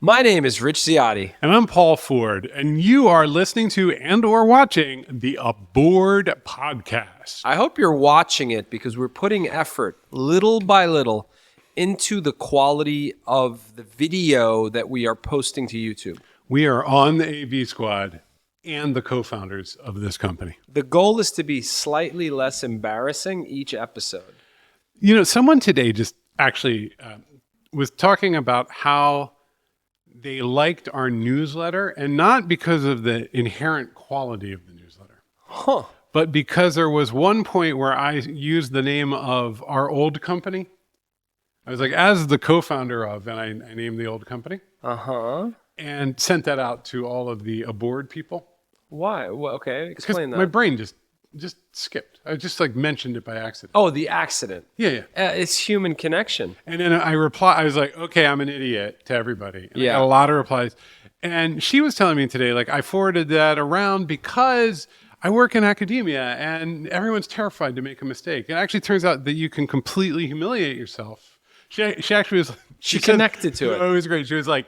My name is Rich Ziotti. And I'm Paul Ford, and you are listening to and or watching the Aboard Podcast. I hope you're watching it because we're putting effort, little by little, into the quality of the video that we are posting to YouTube. We are on the AV Squad and the co-founders of this company. The goal is to be slightly less embarrassing each episode. You know, someone today just actually was talking about how they liked our newsletter, and not because of the inherent quality of the newsletter, but because there was one point where I used the name of our old company. I was like, as the co-founder of, and I named the old company. And sent that out to all of the Aboard people. Why? Well, okay, explain that. My brain just skipped. I just mentioned it by accident. Oh, the accident. Yeah. It's human connection. And then I was like, okay, I'm an idiot to everybody. And I got a lot of replies. And she was telling me today, I forwarded that around because I work in academia and everyone's terrified to make a mistake. It actually turns out that you can completely humiliate yourself. She actually was... She connected to it. It was great. She was like,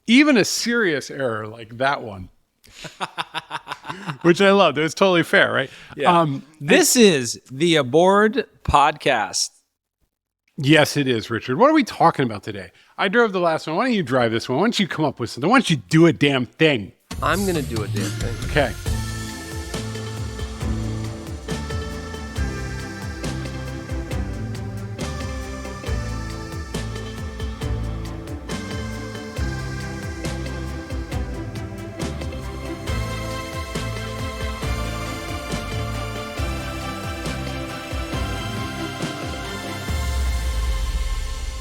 even a serious error like that one, which I loved. It was totally fair, right? Yeah. This is the Aboard Podcast. Yes, it is, Richard. What are we talking about today? I drove the last one. Why don't you drive this one? Why don't you come up with something? Why don't you do a damn thing? I'm going to do a damn thing. Okay.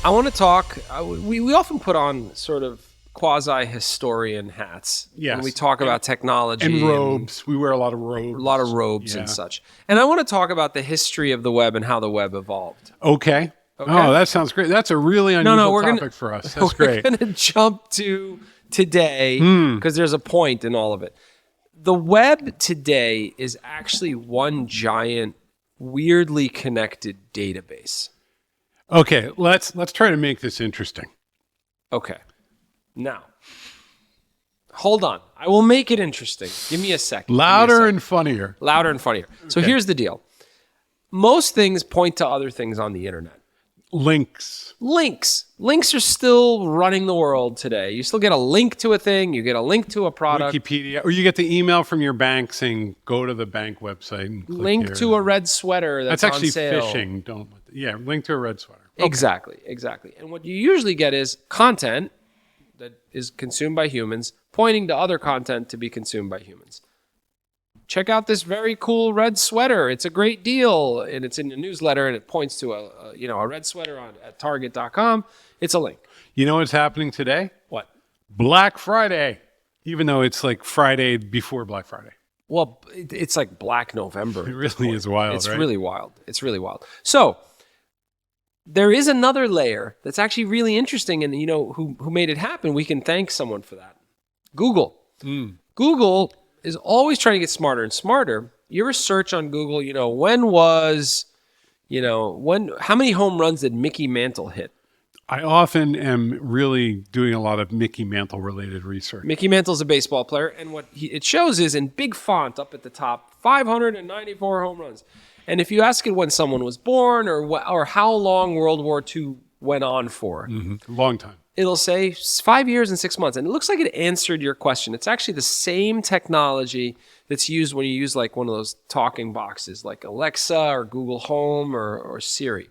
I want to talk, we often put on sort of quasi-historian hats when we talk about technology. And robes. We wear a lot of robes. A lot of robes and such. And I want to talk about the history of the web and how the web evolved. Okay. Oh, that sounds great. That's a really unusual topic for us. That's great. We're going to jump to today because there's a point in all of it. The web today is actually one giant, weirdly connected database. Okay, let's try to make this interesting. Okay. Now, hold on. I will make it interesting. Give me a second. Louder and funnier. Louder and funnier. So here's the deal. Most things point to other things on the internet. Links. Links are still running the world today. You still get a link to a thing. You get a link to a product. Wikipedia. Or you get the email from your bank saying, go to the bank website and click link here. To a red sweater that's on actually sale. phishing. Link to a red sweater. Okay. Exactly. And what you usually get is content that is consumed by humans pointing to other content to be consumed by humans. Check out this very cool red sweater. It's a great deal. And it's in the newsletter and it points to a red sweater at target.com. It's a link. You know what's happening today? What? Black Friday. Even though it's like Friday before Black Friday. Well, it's like Black November. It really is wild, It's right? really wild. It's really wild. So there is another layer that's actually really interesting. And who made it happen? We can thank someone for that. Google. Google is always trying to get smarter and smarter. You ever search on Google, how many home runs did Mickey Mantle hit? I often am really doing a lot of Mickey Mantle related research. Mickey Mantle's a baseball player, and what it shows is in big font up at the top, 594 home runs. And if you ask it when someone was born or how long World War II went on for, long time. It'll say 5 years and 6 months. And it looks like it answered your question. It's actually the same technology that's used when you use like one of those talking boxes like Alexa or Google Home or Siri.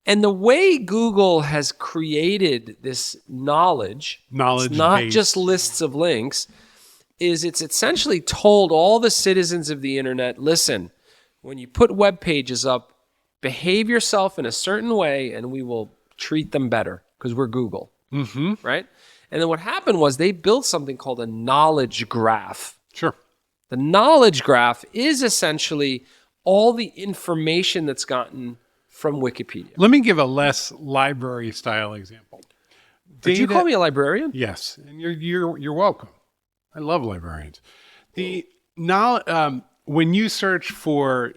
And the way Google has created this knowledge it's not base. Just lists of links, is it's essentially told all the citizens of the internet, listen, when you put web pages up, behave yourself in a certain way and we will treat them better because we're Google. Right? And then what happened was they built something called a knowledge graph. Sure. The knowledge graph is essentially all the information that's gotten from Wikipedia. Let me give a less library style example. Did you call me a librarian? Yes, and you're welcome. I love librarians. When you search for,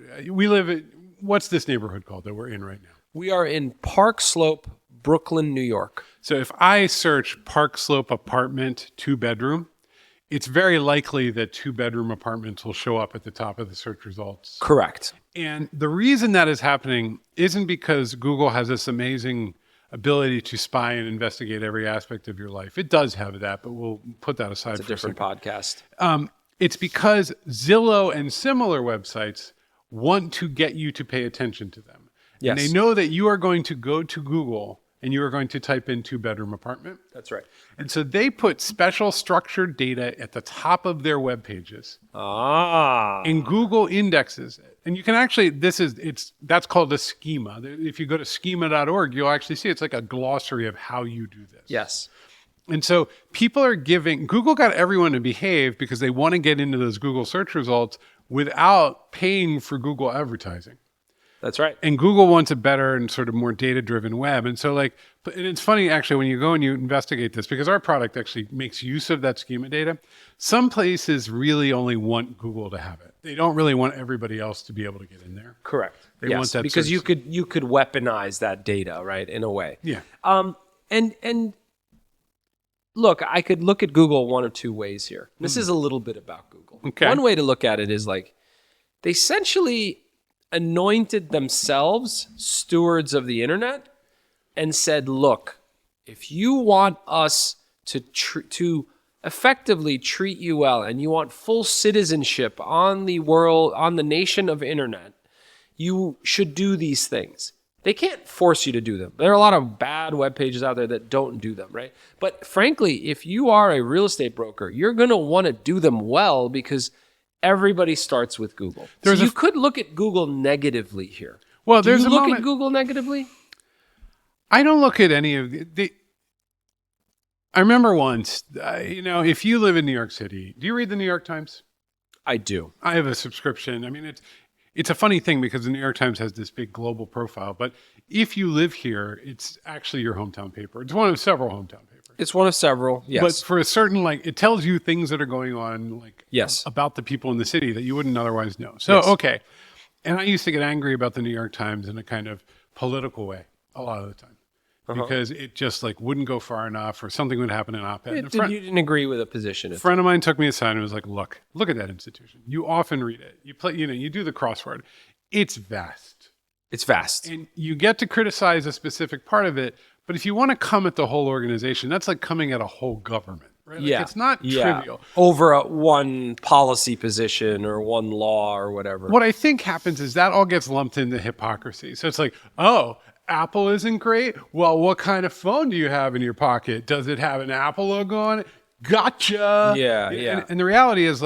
what's this neighborhood called that we're in right now? We are in Park Slope Brooklyn, New York. So if I search Park Slope apartment 2-bedroom, it's very likely that 2-bedroom apartments will show up at the top of the search results. Correct. And the reason that is happening isn't because Google has this amazing ability to spy and investigate every aspect of your life. It does have that, but we'll put that aside It's a for different a second. podcast. It's because Zillow and similar websites want to get you to pay attention to them. Yes. And they know that you are going to go to Google and you are going to type in 2-bedroom apartment. That's right. And so they put special structured data at the top of their web pages. And Google indexes it. And you can actually, that's called a schema. If you go to schema.org, you'll actually see it's like a glossary of how you do this. Yes. And so Google got everyone to behave because they want to get into those Google search results without paying for Google advertising. That's right. And Google wants a better and sort of more data-driven web. And so and it's funny actually when you go and you investigate this, because our product actually makes use of that schema data. Some places really only want Google to have it. They don't really want everybody else to be able to get in there. Correct. They want that because sort of- you could weaponize that data, right, in a way. Yeah. And look, I could look at Google one of two ways here. This is a little bit about Google. Okay. One way to look at it is like they essentially anointed themselves stewards of the internet and said, look, if you want us to effectively treat you well and you want full citizenship on the world, on the nation of internet, you should do these things. They can't force you to do them. There are a lot of bad web pages out there that don't do them, right? But frankly, if you are a real estate broker, you're going to want to do them well because everybody starts with Google. So you could look at Google negatively here. Well, Do there's you a look moment. at Google negatively? I don't look at any of the. I remember once, if you live in New York City, do you read the New York Times? I do. I have a subscription. I mean, it's a funny thing because the New York Times has this big global profile, but if you live here, it's actually your hometown paper. It's one of several hometown papers. It's one of several, yes. But for a certain, it tells you things that are going on, Yes. about the people in the city that you wouldn't otherwise know. So, Yes. okay. And I used to get angry about the New York Times in a kind of political way a lot of the time. Because it just wouldn't go far enough or something would happen in op-ed. You didn't agree with a position. A friend of mine took me aside and was like, look at that institution. You often read it. You play, you do the crossword. It's vast. It's vast. And you get to criticize a specific part of it. But if you want to come at the whole organization, that's like coming at a whole government, right? It's not trivial. Over one policy position or one law or whatever. What I think happens is that all gets lumped into hypocrisy. So it's like, oh, Apple isn't great? Well, what kind of phone do you have in your pocket? Does it have an Apple logo on it? Gotcha. Yeah. And the reality is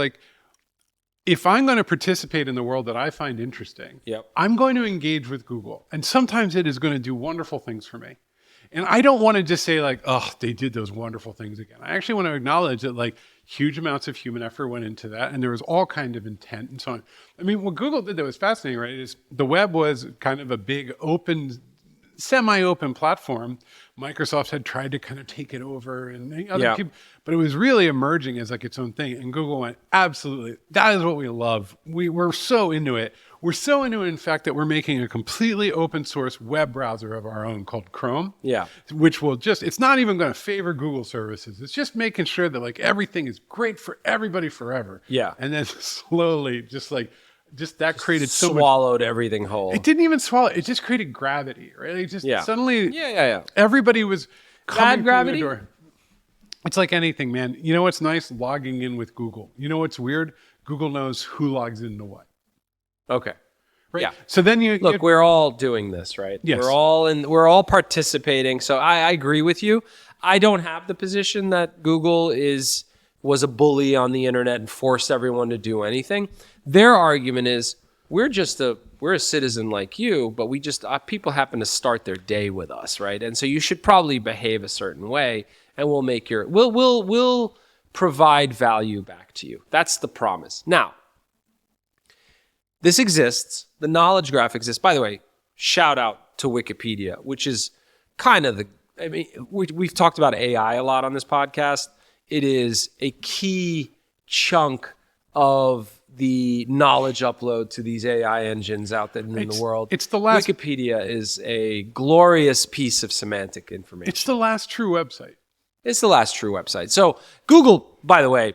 if I'm going to participate in the world that I find interesting, I'm going to engage with Google. And sometimes it is going to do wonderful things for me. And I don't want to just say they did those wonderful things again. I actually want to acknowledge that huge amounts of human effort went into that. And there was all kind of intent and so on. I mean, what Google did that was fascinating, right? Is the web was kind of a big open, semi-open platform. Microsoft had tried to kind of take it over and other people, but it was really emerging as its own thing. And Google went, absolutely, that is what we love. We're so into it. We're so into it, in fact, that we're making a completely open source web browser of our own called Chrome. Yeah. Which will it's not even going to favor Google services. It's just making sure that everything is great for everybody forever. Yeah. And then slowly that created swallowed everything whole. It didn't even swallow. It just created gravity, right? It just suddenly, everybody was coming gravity. through the door. It's like anything, man. You know what's nice? Logging in with Google. You know what's weird? Google knows who logs into what. Okay. Right. Yeah. So then we're all doing this, right? Yes. We're all participating. So I agree with you. I don't have the position that Google was a bully on the internet and forced everyone to do anything. Their argument is we're a citizen like you, but we just people happen to start their day with us, right? And so you should probably behave a certain way, and we'll provide value back to you. That's the promise. Now, this exists. The knowledge graph exists. By the way, shout out to Wikipedia, which is kind of we've talked about AI a lot on this podcast. It is a key chunk of the knowledge upload to these AI engines out there in the world. It's the last. Wikipedia is a glorious piece of semantic information. It's the last true website. It's the last true website. So Google, by the way,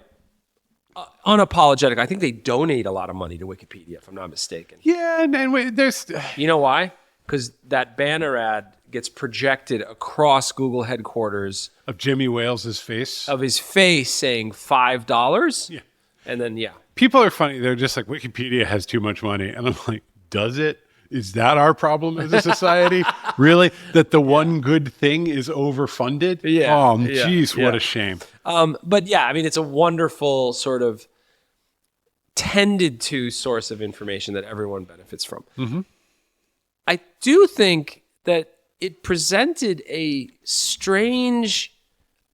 unapologetic. I think they donate a lot of money to Wikipedia, if I'm not mistaken. Yeah, and there's. You know why? Because that banner ad gets projected across Google headquarters Of Jimmy Wales's face. of his face saying $5. Yeah. And then, People are funny. They're just like, Wikipedia has too much money. And I'm like, does it? Is that our problem as a society? Really? That the one good thing is overfunded? Yeah. Oh, Yeah. geez, Yeah. what a shame. But yeah, I mean, it's a wonderful sort of tended to source of information that everyone benefits from. Mm-hmm. I do think that it presented a strange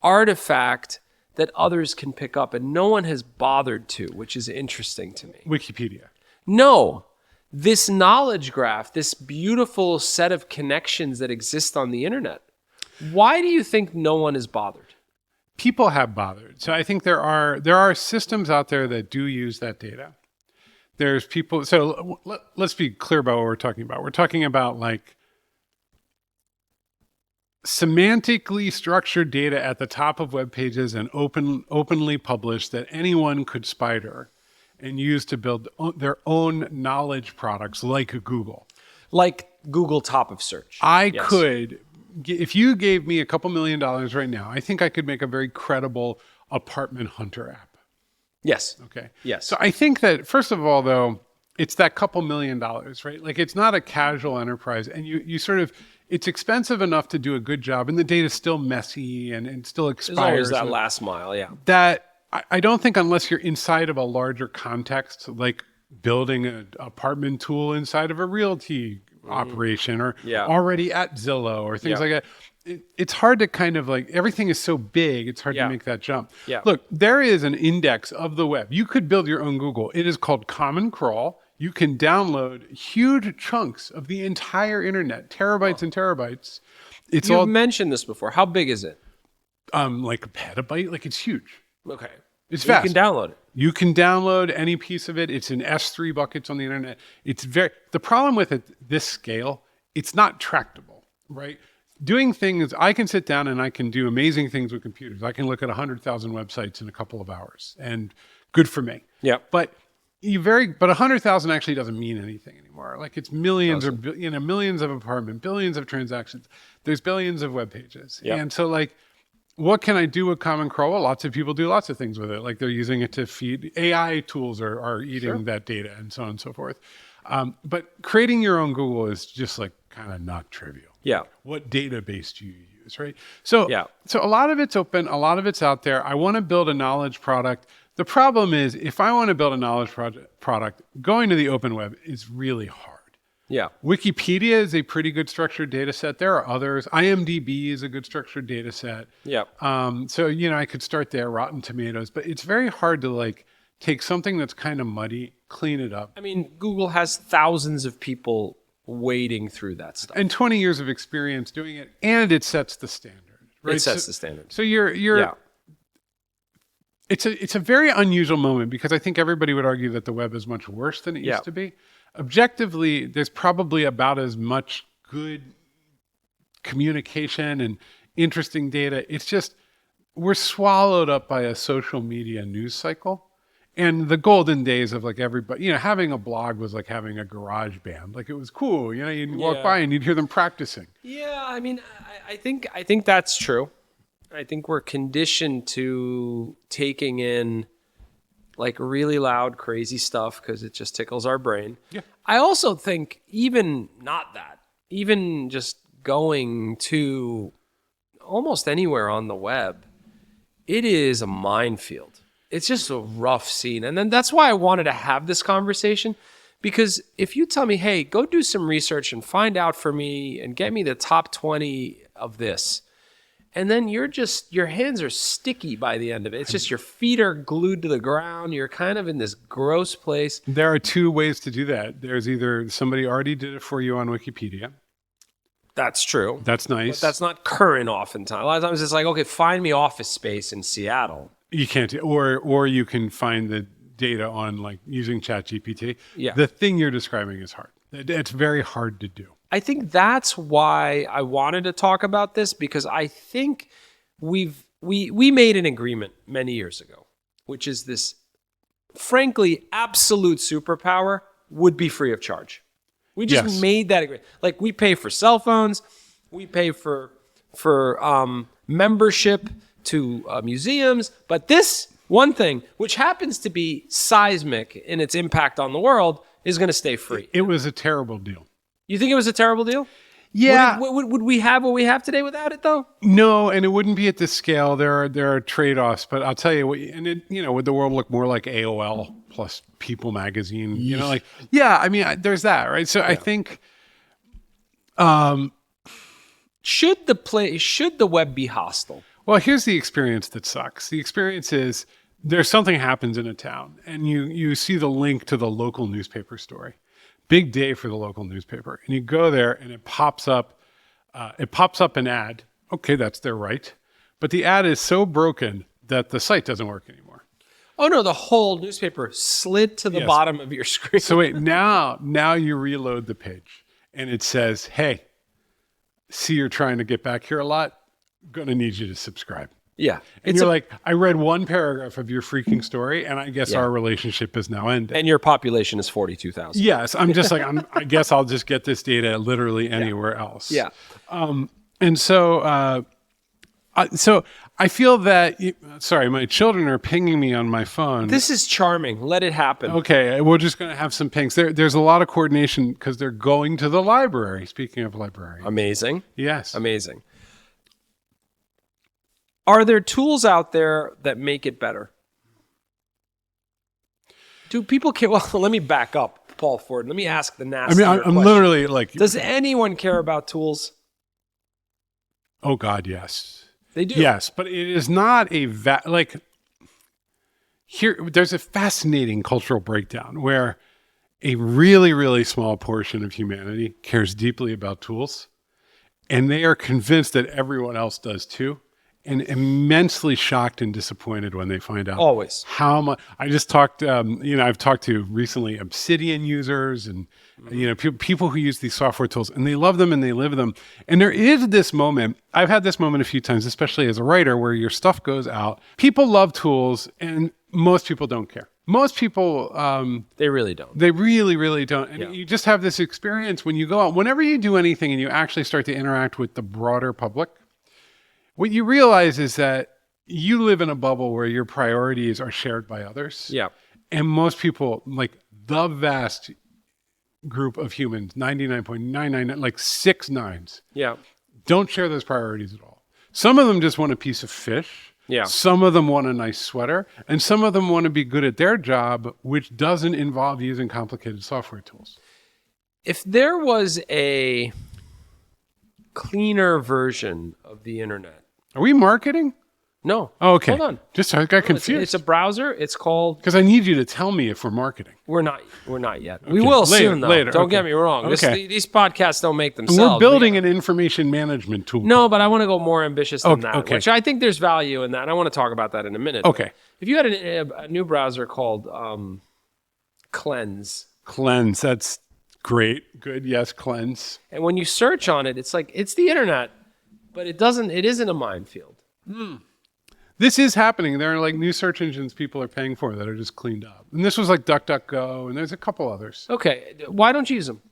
artifact that others can pick up and no one has bothered to, which is interesting to me. Wikipedia. No, this knowledge graph, this beautiful set of connections that exist on the internet. Why do you think no one is bothered? People have bothered. So I think there are systems out there that do use that data. There's people. So let's be clear about what we're talking about. We're talking about like semantically structured data at the top of web pages and openly published that anyone could spider and use to build their own knowledge products like Google. Like Google top of search. Yes. Could, if you gave me a couple $1 million right now, I think I could make a very credible apartment hunter app. Yes. Okay. Yes. So I think that, first of all, though, it's that couple $1 million, right? Like it's not a casual enterprise. And you sort of, it's expensive enough to do a good job. And the data's still messy and still expires. There's always that last mile, yeah. That I don't think unless you're inside of a larger context, like building an apartment tool inside of a realty operation or already at Zillow or things like that. It's hard to kind of like, everything is so big, it's hard to make that jump. Yeah. Look, there is an index of the web. You could build your own Google. It is called Common Crawl. You can download huge chunks of the entire internet, terabytes and terabytes. It's You've mentioned this before. How big is it? like a petabyte. Like it's huge. Okay. It's fast. You can download it. You can download any piece of it. It's in S3 buckets on the internet. The problem with it, this scale, it's not tractable, right? Doing things, I can sit down and I can do amazing things with computers. I can look at 100,000 websites in a couple of hours and good for me. Yeah. But 100,000 actually doesn't mean anything anymore. Like it's millions millions of apartments, billions of transactions. There's billions of web pages. Yep. And so like, what can I do with Common Crawl? Well, lots of people do lots of things with it. Like they're using it to feed AI tools are eating that data and so on and so forth. But creating your own Google is just like kind of not trivial. Yeah. What database do you use, right? So a lot of it's open, a lot of it's out there. I want to build a knowledge product. The problem is if I want to build a knowledge product, going to the open web is really hard. Yeah. Wikipedia is a pretty good structured data set. There are others. IMDb is a good structured data set. Yeah. So, I could start there, Rotten Tomatoes, but it's very hard to like take something that's kind of muddy, clean it up. I mean, Google has thousands of people wading through that stuff. And 20 years of experience doing it, and it sets the standard. Right? It sets the standard. So it's a very unusual moment because I think everybody would argue that the web is much worse than it used to be. Objectively, there's probably about as much good communication and interesting data. It's just we're swallowed up by a social media news cycle. And the golden days of like everybody, having a blog was like having a garage band. Like it was cool. You'd walk by and you'd hear them practicing. Yeah, I mean, I think that's true. I think we're conditioned to taking in like really loud, crazy stuff because it just tickles our brain. Yeah. I also think even just going to almost anywhere on the web, it is a minefield. It's just a rough scene. And then that's why I wanted to have this conversation, because if you tell me, hey, go do some research and find out for me and get me the top 20 of this, and then your hands are sticky by the end of it. It's just your feet are glued to the ground. You're kind of in this gross place. There are two ways to do that. There's either somebody already did it for you on Wikipedia. That's true. That's nice. But that's not current oftentimes. A lot of times it's like, okay, find me Office Space in Seattle. You can't, or you can find the data on like using ChatGPT. Yeah. The thing you're describing is hard. It's very hard to do. I think that's why I wanted to talk about this, because I think we made an agreement many years ago, which is this, frankly, absolute superpower would be free of charge. We just made that agreement. Like, we pay for cell phones, we pay for membership to museums, but this one thing, which happens to be seismic in its impact on the world, is going to stay free. It was a terrible deal. You think it was a terrible deal? Yeah. Would we have what we have today without it, though? No, and it wouldn't be at this scale. There are trade-offs, but I'll tell you what. And it, would the world look more like AOL plus People magazine? I mean, there's that, right? So I think, should the web be hostile? well, here's the experience that sucks. The experience is there's something happens in a town, and you see the link to the local newspaper story. Big day for the local newspaper, and you go there, and it pops up an ad. Okay, that's their right, but the ad is so broken that the site doesn't work anymore. Oh no, the whole newspaper slid to the bottom of your screen. So wait, now you reload the page, and it says, "Hey, see, you're trying to get back here a lot. Gonna need you to subscribe." Yeah, and you're like, I read one paragraph of your freaking story, and I guess our relationship is now ended. And your population is 42,000. Yes, I'm just like, I guess I'll just get this data literally anywhere else. Yeah. And so I feel that, sorry, my children are pinging me on my phone. This is charming. Let it happen. Okay, we're just going to have some pings. There's a lot of coordination because they're going to the library. Speaking of library. Amazing. Yes. Amazing. Are there tools out there that make it better? Do people care? Well, let me back up, Paul Ford. Let me ask the nasty question. I'm literally like... Does anyone care about tools? Oh, God, yes. They do. Yes, but it is not here, there's a fascinating cultural breakdown where a really, really small portion of humanity cares deeply about tools, and they are convinced that everyone else does too. And immensely shocked and disappointed when they find out always how much. I just talked, I've talked to recently Obsidian users and, people who use these software tools, and they love them and they live them. And there is this moment, I've had this moment a few times, especially as a writer, where your stuff goes out. People love tools and most people don't care. Most people, they really don't. They really, really don't. And you just have this experience when you go out, whenever you do anything and you actually start to interact with the broader public, what you realize is that you live in a bubble where your priorities are shared by others. Yeah. And most people, like the vast group of humans, 99.999, like 6 nines, don't share those priorities at all. Some of them just want a piece of fish. Yeah. Some of them want a nice sweater. And some of them want to be good at their job, which doesn't involve using complicated software tools. If there was a cleaner version of the internet. Are we marketing? No. Oh, okay. Hold on. I got confused. It's a browser. It's called... Because I need you to tell me if we're marketing. We're not yet. Okay. We will soon, though. Later. Don't get me wrong. Okay. These podcasts don't make themselves. We're building an information management tool. No, but I want to go more ambitious than that, okay. which I think there's value in that. And I want to talk about that in a minute. Okay. If you had a new browser called Cleanse. Cleanse. That's great. Good. Yes, Cleanse. And when you search on it, it's like, it's the internet, but it isn't a minefield. This is happening. There are like new search engines people are paying for that are just cleaned up. And this was like DuckDuckGo, and there's a couple others. Okay. Why don't you use them?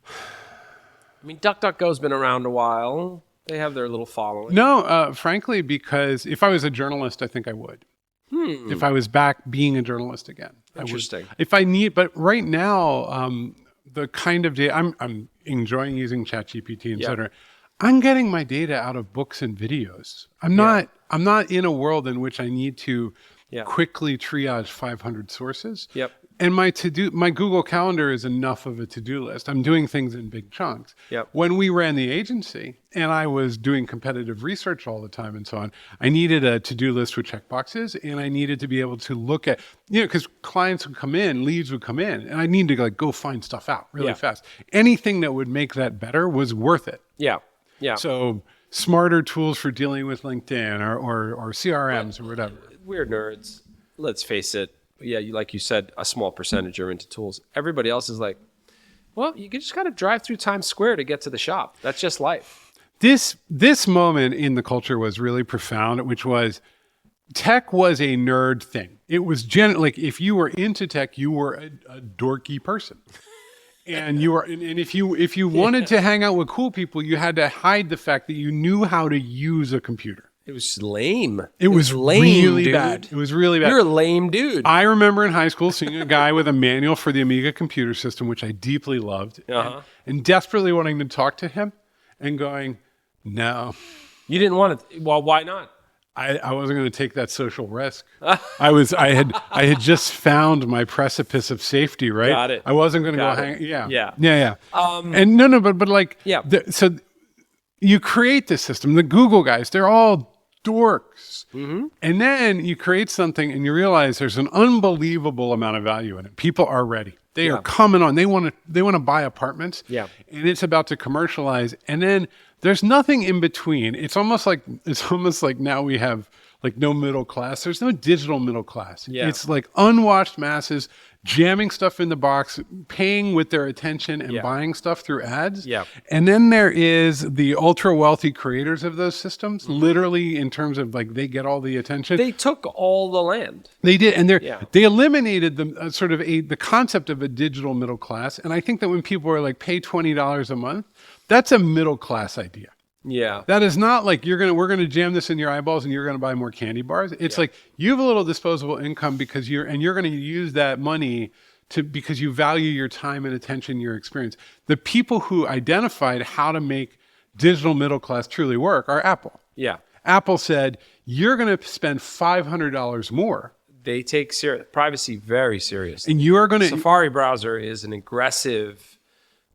I mean, DuckDuckGo's been around a while. They have their little following. No, frankly, because if I was a journalist, I think I would. If I was back being a journalist again. Interesting. But right now, the kind of data, I'm enjoying using ChatGPT, et cetera. I'm getting my data out of books and videos. I'm not in a world in which I need to quickly triage 500 sources. Yep. And my Google Calendar is enough of a to-do list. I'm doing things in big chunks. Yep. When we ran the agency and I was doing competitive research all the time and so on, I needed a to-do list with checkboxes, and I needed to be able to look at, because clients would come in, leads would come in, and I needed to go find stuff out really fast. Anything that would make that better was worth it. Yeah. Yeah. So smarter tools for dealing with LinkedIn or CRMs or whatever. We're nerds. let's face it. Yeah, like you said, a small percentage are into tools. Everybody else is like, well, you just got to drive through Times Square to get to the shop. That's just life. This moment in the culture was really profound, which was tech was a nerd thing. It was like if you were into tech, you were a dorky person. And if you wanted to hang out with cool people, you had to hide the fact that you knew how to use a computer. It was lame. It was lame, really dude. bad. It was really bad. You're a lame dude. I remember in high school seeing a guy with a manual for the Amiga computer system, which I deeply loved, and desperately wanting to talk to him and going, no. You didn't want to. Well, why not? I wasn't going to take that social risk. I had just found my precipice of safety, right? Got it. I wasn't going to Got go it. hang. Yeah. And no, but like, Yeah. So you create this system. The Google guys, they're all dorks. Mm-hmm. And then you create something and you realize there's an unbelievable amount of value in it. People are ready. They are coming on. They want to buy apartments. Yeah. And it's about to commercialize. And then there's nothing in between. It's almost like now we have like no middle class. There's no digital middle class. Yeah. It's like unwashed masses jamming stuff in the box, paying with their attention and buying stuff through ads. Yeah. And then there is the ultra wealthy creators of those systems, literally in terms of like they get all the attention. They took all the land. They did, and they eliminated the the concept of a digital middle class. And I think that when people are like pay $20 a month, that's a middle class idea. Yeah. That is not like we're gonna jam this in your eyeballs and you're gonna buy more candy bars. It's like you have a little disposable income because you're gonna use that money because you value your time and attention, your experience. The people who identified how to make digital middle class truly work are Apple. Yeah. Apple said, you're gonna spend $500 more. They take privacy very serious. And you are gonna Safari browser is an aggressive,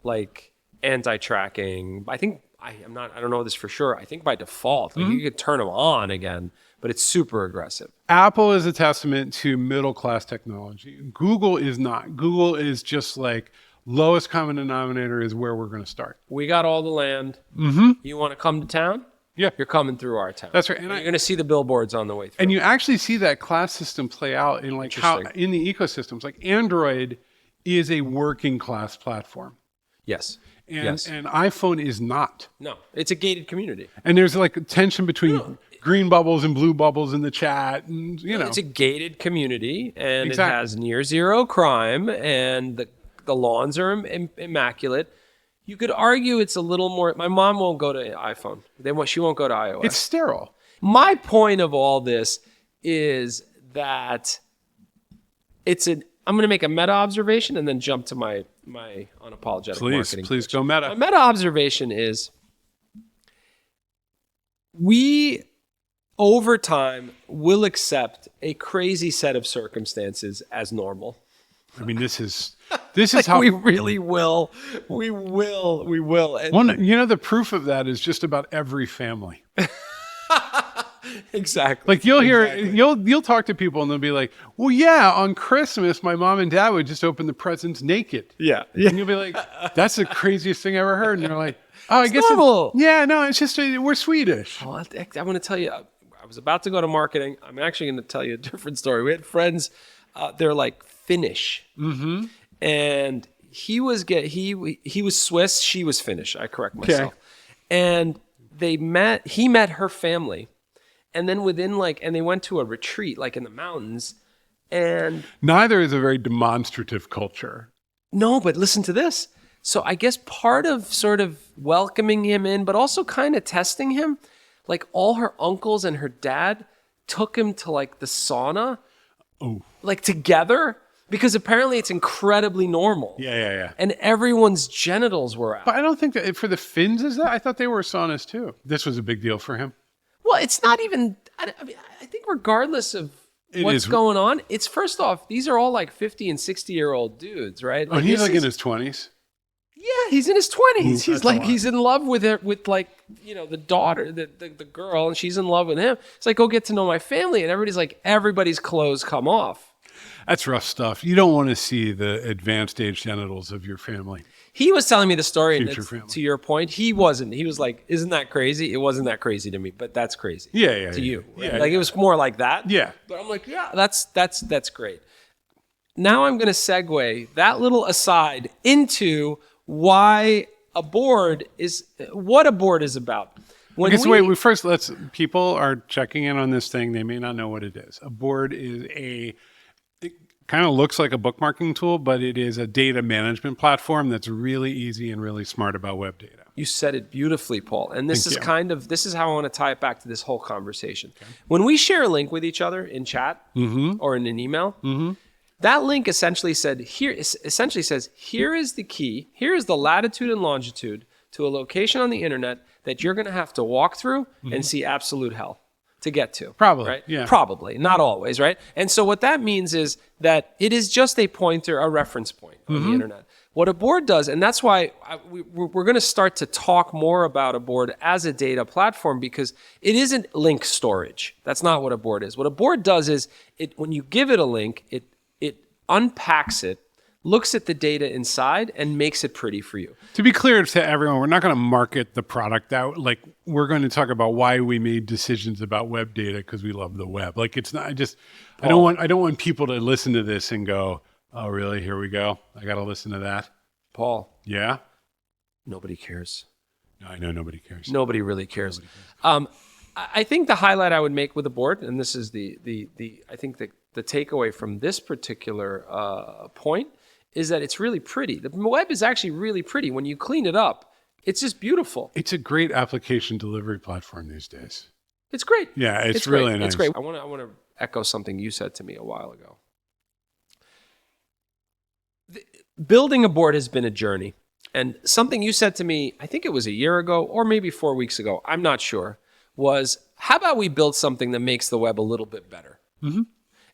like anti-tracking. I think I don't know this for sure. I think by default, like you could turn them on again, but it's super aggressive. Apple is a testament to middle class technology. Google is not. Google is just like lowest common denominator is where we're going to start. We got all the land. You want to come to town? Yeah. You're coming through our town. That's right. And you're going to see the billboards on the way through. And you actually see that class system play out in like how in the ecosystems. Like Android is a working class platform. Yes. And iPhone is not. No, it's a gated community. And there's like a tension between green bubbles and blue bubbles in the chat. And, It's a gated community, and it has near zero crime, and the lawns are immaculate. You could argue it's a little more. My mom won't go to iPhone. She won't go to iOS. It's sterile. My point of all this is that I'm going to make a meta observation and then jump to my unapologetic marketing. Please go meta. My meta observation is we, over time, will accept a crazy set of circumstances as normal. I mean, this is like how we really will. We will. And the proof of that is just about every family. Exactly. Like you'll talk to people and they'll be like, well, yeah, on Christmas, my mom and dad would just open the presents naked. Yeah. And you'll be like, that's the craziest thing I ever heard. And they're like, oh, I guess normal. It's just, we're Swedish. Well, I'm going to tell you, I was about to go to marketing. I'm actually going to tell you a different story. We had friends, they're like Finnish. Mm-hmm. And he was Swiss. She was Finnish. I correct myself. Okay. And he met her family. And then and they went to a retreat, like in the mountains, and neither is a very demonstrative culture. No, but listen to this. So I guess part of sort of welcoming him in, but also kind of testing him, like all her uncles and her dad took him to like the sauna, like together, because apparently it's incredibly normal. Yeah. And everyone's genitals were out. But I don't think that for the Finns is that. I thought they were saunas too. This was a big deal for him. Well, it's not even, I think regardless of what's going on, it's first off, these are all like 50 and 60-year-old dudes, right? Like he's like in his 20s? Yeah, he's in his 20s. He's in love with her, with like, the daughter, the girl, and she's in love with him. It's like, go get to know my family. And everybody's like, everybody's clothes come off. That's rough stuff. You don't want to see the advanced age genitals of your family. He was telling me the story, and Future family. to your point, he wasn't. He was like, "Isn't that crazy?" It wasn't that crazy to me, but that's crazy. Yeah. To you, right? Yeah. Like it was more like that. Yeah. But I'm like, yeah, that's great. Now I'm going to segue that little aside into what a board is about. When Okay, so wait, people are checking in on this thing. They may not know what it is. A board is it kind of looks like a bookmarking tool, but it is a data management platform that's really easy and really smart about web data. You said it beautifully, Paul. And this Thank you. this is how I want to tie it back to this whole conversation. Okay. When we share a link with each other in chat or in an email, that link essentially says, here is the key, here is the latitude and longitude to a location on the internet that you're going to have to walk through and see absolute hell to get to. Probably, right? yeah. Probably, not always, right? And so what that means is that it is just a pointer, a reference point on the internet. What a board does, and that's why we're going to start to talk more about a board as a data platform, because it isn't link storage. That's not what a board is. What a board does is, when you give it a link, it unpacks it, looks at the data inside, and makes it pretty for you. To be clear to everyone, we're not going to market the product out. Like, we're going to talk about why we made decisions about web data because we love the web. Like, it's not I don't want people to listen to this and go, "Oh, really? Here we go. I got to listen to that." Paul, Yeah. nobody cares. No, I know nobody cares. Nobody really cares. I think the highlight I would make with the board, and this is I think the takeaway from this particular point, is that it's really pretty. The web is actually really pretty. When you clean it up, it's just beautiful. It's a great application delivery platform these days. It's great. Yeah, it's great. really nice. It's great. I want to echo something you said to me a while ago. Building a board has been a journey. And something you said to me, I think it was a year ago or maybe 4 weeks ago, I'm not sure, was, how about we build something that makes the web a little bit better? Mm-hmm.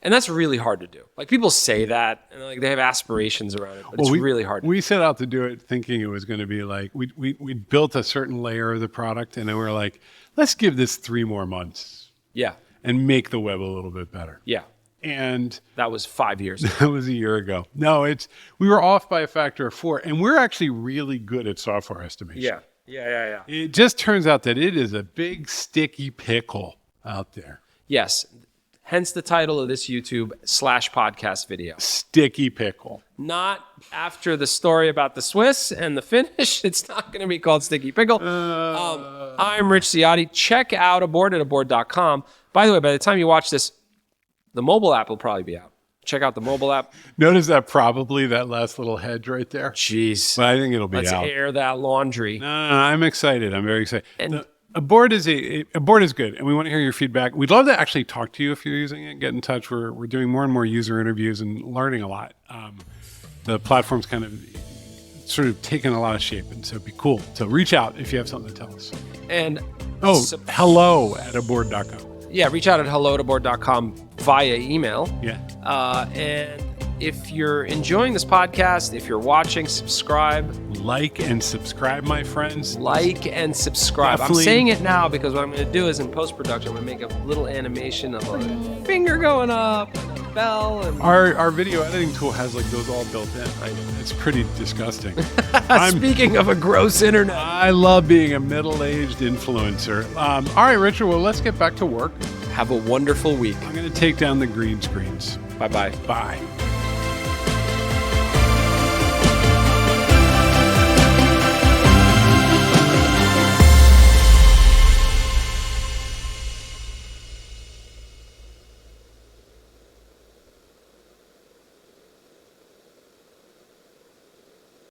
And that's really hard to do. Like, people say that, and like they have aspirations around it, but it's really hard to do. We set out to do it thinking it was going to be like, we built a certain layer of the product, and then we were like, let's give this 3 more months. Yeah. And make the web a little bit better. Yeah. And that was 5 years ago. That was a year ago. No, we were off by a factor of 4, and we're actually really good at software estimation. Yeah. It just turns out that it is a big sticky pickle out there. Yes. Hence the title of this YouTube/podcast video. Sticky pickle. Not after the story about the Swiss and the Finnish. It's not going to be called Sticky Pickle. I'm Rich Ciotti. Check out Aboard at aboard.com. By the way, by the time you watch this, the mobile app will probably be out. Check out the mobile app. Notice that that last little hedge right there? Jeez. But I think it'll be Let's out. Let's air that laundry. No, I'm excited. I'm very excited. And a board is good, and we want to hear your feedback. We'd love to actually talk to you if you're using it. Get in touch. We're doing more and more user interviews and learning a lot. The platform's kind of sort of taken a lot of shape, and so it'd be cool. So reach out if you have something to tell us. And hello at aboard.com. Yeah, reach out at hello@aboard.com via email. Yeah. And if you're enjoying this podcast, if you're watching, subscribe. Like and subscribe, my friends. Like and subscribe. Definitely. I'm saying it now because what I'm going to do is in post-production, I'm going to make a little animation of a finger going up, and a bell. And Our video editing tool has like those all built in. It's pretty disgusting. Speaking of a gross internet. I love being a middle-aged influencer. All right, Richard, well, let's get back to work. Have a wonderful week. I'm going to take down the green screens. Bye-bye. Bye.